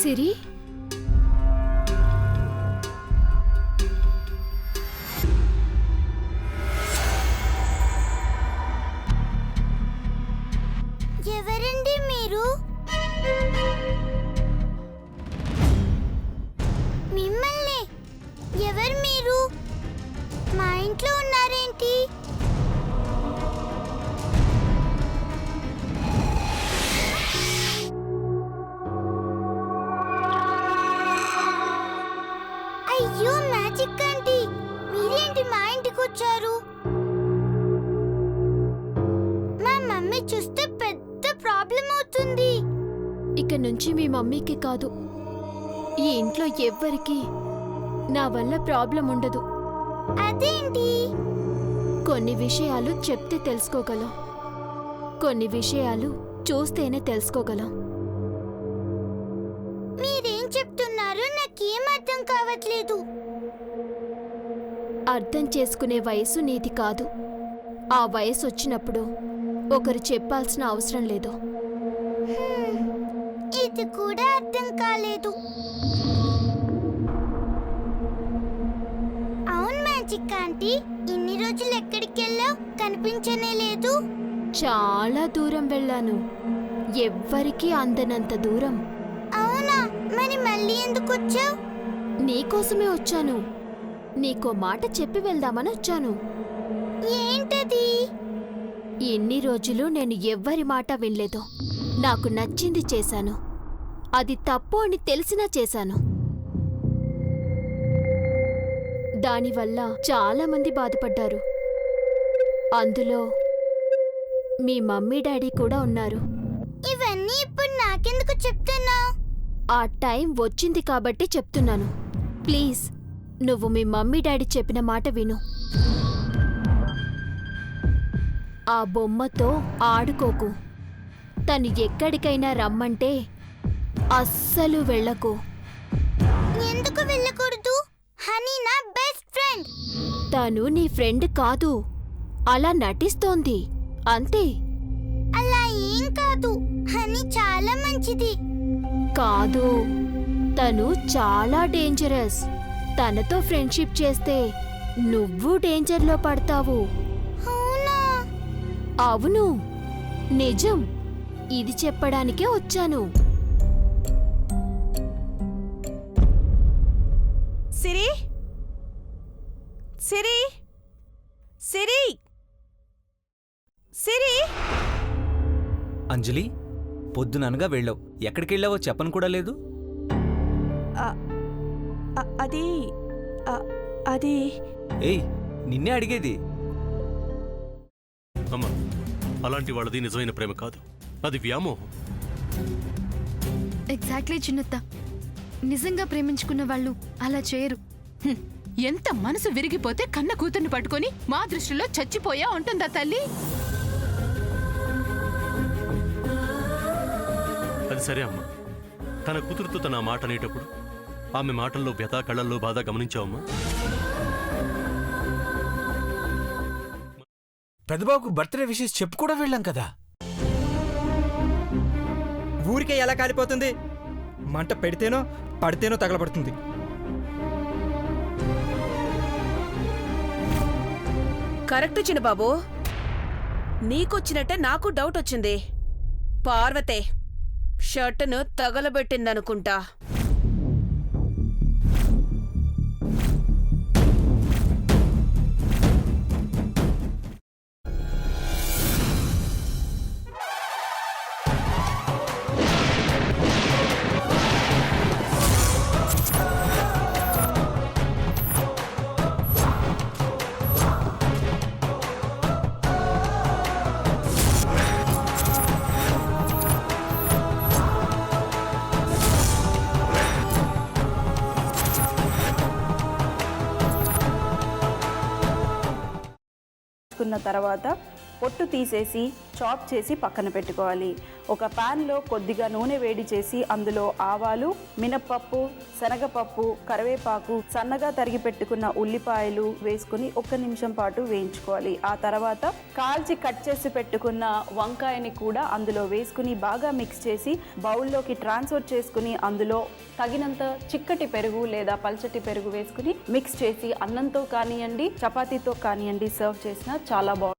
సిరి ఎవరండి మీరు? మిమ్మల్ని? ఎవరు మీరు? మా ఇంట్లో ఉన్నారేంటి? అయ్యో మ్యాజిక్ ఆంటీ, మీరేంటి మా ఇంటికి వచ్చారు? మా మమ్మీ చూస్తే పెద్ద ప్రాబ్లం అవుతుంది. ఇక నుంచి మీ మమ్మీకి కాదు, ఈ ఇంట్లో ఎవ్వరికీ నా వల్ల ప్రాబ్లం ఉండదు. అదేంటి? కొన్ని విషయాలు చెప్తే తెలుసుకోగలం, కొన్ని విషయాలు చూస్తేనే తెలుసుకోగలం. మీరేం చెప్తున్నారో నాకేం అర్థం కావట్లేదు. అర్థం చేసుకునే వయసు నీది కాదు. ఆ వయసు వచ్చినప్పుడు ఒకరు చెప్పాల్సిన అవసరం లేదు. ఇది కూడా అర్థం కాలేదు. అవును మ్యాజిక్ ఆంటీ, ఇన్ని రోజులు ఎక్కడికి వెళ్ళావు? కనిపించనే లేదు. చాలా దూరం వెళ్ళాను, ఎవ్వరికీ అందనంత దూరం. అవునా? మరి మళ్ళీ ఎందుకు వచ్చావు? నీకోసమే వచ్చాను. నీకో మాట చెప్పి వెళ్దామని వచ్చాను. ఏంటది? ఎన్ని రోజులు నేను ఎవ్వరి మాట వినలేదు. నాకు నచ్చింది చేశాను, అది తప్పు అని తెలిసినా చేశాను. దానివల్ల చాలామంది బాధపడ్డారు. అందులో మీ మమ్మీ డాడీ కూడా ఉన్నారు. ఇవన్నీ ఇప్పుడు నాకెందుకు చెప్తున్నావు? ఆ టైం వచ్చింది కాబట్టి చెప్తున్నాను. ప్లీజ్, నువ్వు మీ మమ్మీ డాడీ చెప్పిన మాట విను. ఆ బొమ్మతో ఆడుకోకు. తను ఎక్కడికైనా రమ్మంటే అస్సలు వెళ్ళకు. ఎందుకు వెళ్ళకూడదు? హనీ నా బెస్ట్ ఫ్రెండ్. తను నీ ఫ్రెండ్ కాదు, అలా నటిస్తోంది అంతే. అలా ఏం కాదు, హనీ చాలా మంచిది. కాదు, తను చాలా డేంజరస్. తనతో ఫ్రెండ్షిప్ చేస్తే నువ్వు డేంజర్లో పడతావు. అవునా? అవును, నిజం. ఇది చెప్పడానికే వచ్చాను. సిరి, సిరి, సిరి, సిరి. అంజలి, పొద్దుననగా వెళ్ళావు, ఎక్కడికెళ్ళావో చెప్పను కూడా లేదు. అది అది ఏయ్, నిన్నే అడిగేది. అమ్మా, అలాంటి వాళ్ళది నిజమైన ప్రేమ కాదు, అది వ్యామోహం. ఎగ్జాక్ట్లీ చిన్నత్త, నిజంగా ప్రేమించుకున్న వాళ్ళు అలా చేయరు. ఎంత మనసు విరిగిపోతే కన్న కూతుర్ని పట్టుకొని మా దృష్టిలో చచ్చిపోయా ఉంటుందా తల్లి? అది సరే అమ్మా, తన కూతురుతో తన మాట అనేటప్పుడు ఆమె మాటల్లో వ్యథ, కళ్ళల్లో బాధ గమనించావమ్మా? పెద్దబాబుకు బర్త్డే విషెస్ చెప్పు కూడా వెళ్ళాం కదా. ఊరికే ఎలా కాలిపోతుంది? మంట పెడితేనో పడితేనో తగలబడుతుంది. కరెక్ట్ చిన్నబాబు, నీకొచ్చినట్టే నాకు డౌట్ వచ్చింది. పార్వతే షర్టును తగలబెట్టిందనుకుంటా. తర్వాత పొట్టు తీసేసి చాప్ చేసి పక్కన పెట్టుకోవాలి. ఒక ప్యాన్లో కొద్దిగా నూనె వేడి చేసి అందులో ఆవాలు, మినప్పప్పు, శనగపప్పు, కరివేపాకు, సన్నగా తరిగి పెట్టుకున్న ఉల్లిపాయలు వేసుకుని 1 నిమిషం పాటు వేయించుకోవాలి. ఆ తర్వాత కాల్చి కట్ చేసి పెట్టుకున్న వంకాయని కూడా అందులో వేసుకుని బాగా మిక్స్ చేసి బౌల్లోకి ట్రాన్స్ఫర్ చేసుకుని అందులో తగినంత చిక్కటి పెరుగు లేదా పల్చటి పెరుగు వేసుకుని మిక్స్ చేసి అన్నంతో కానివ్వండి, చపాతీతో కానివ్వండి సర్వ్ చేసినా చాలా బాగుంటుంది.